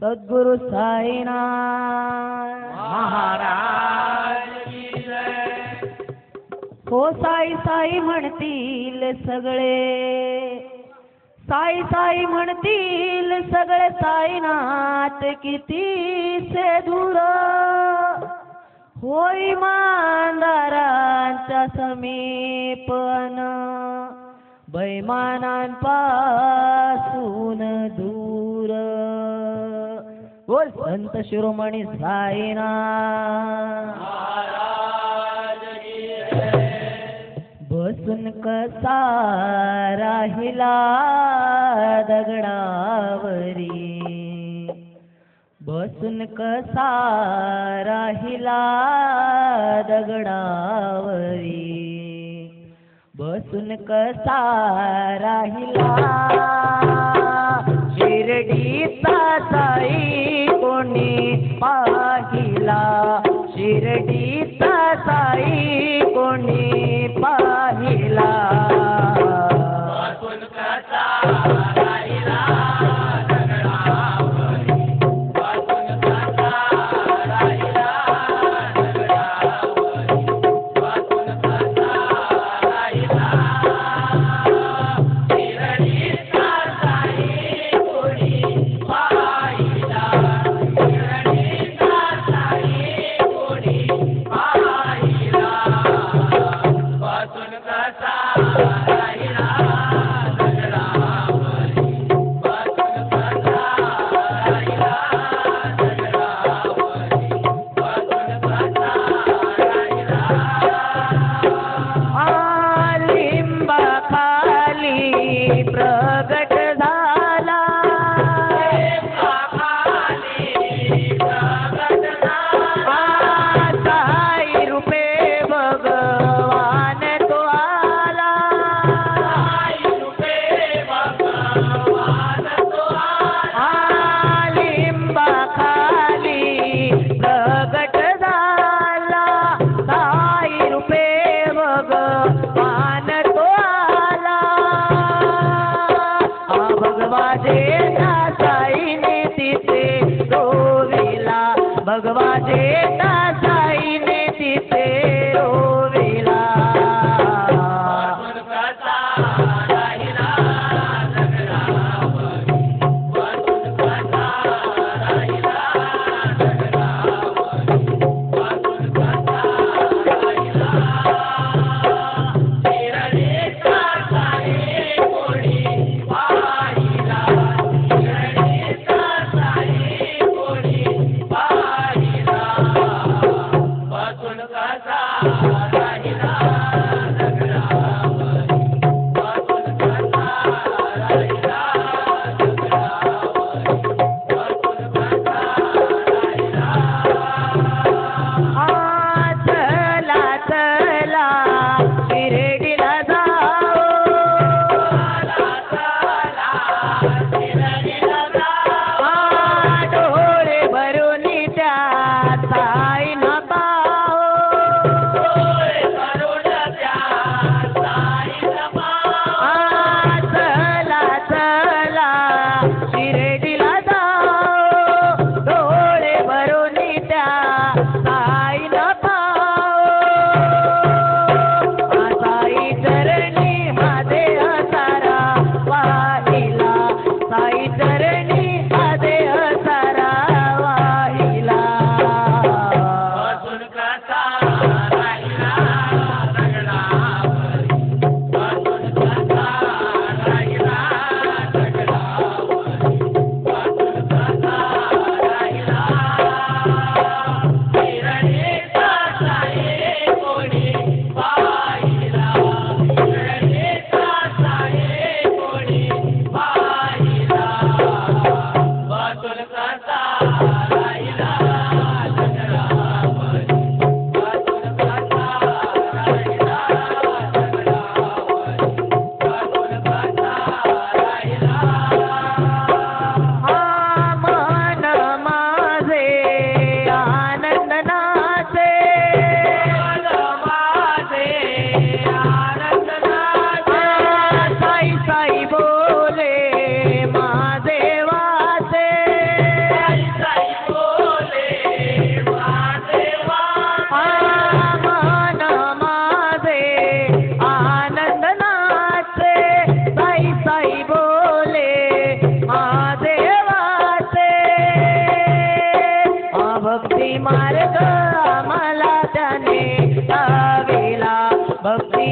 सद्गुरु साईनाथ महाराज की जय. हो साई साई म्हणतील सगळे, साई साई म्हणतील सगळे, साईनाथ किती से दूर होई इमानदारांच्या समीपन, बैमानांपासून दूर. बोल संत शिरोमणी साईनाथ महाराज की जय. बसून कसा राहिला दगडावरी, बसून कसा राहिला दगडावरी, बसून कसा राहिला शिर्डीचा साई कोणी पाहिला, शिर्डीचा साई कोणी पाहिला. बसून कसा राहिला दगडावरी, बसून कसा राहिला दगडावरी, बसून कसा राहिला शिर्डीचा साई कोणी पाहिला, शिर्डीचा साई कोणी पाहिला. बसून कसा राहिला दगडावरी,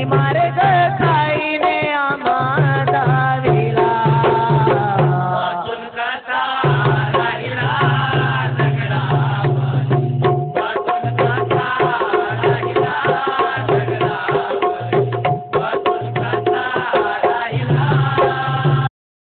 मारे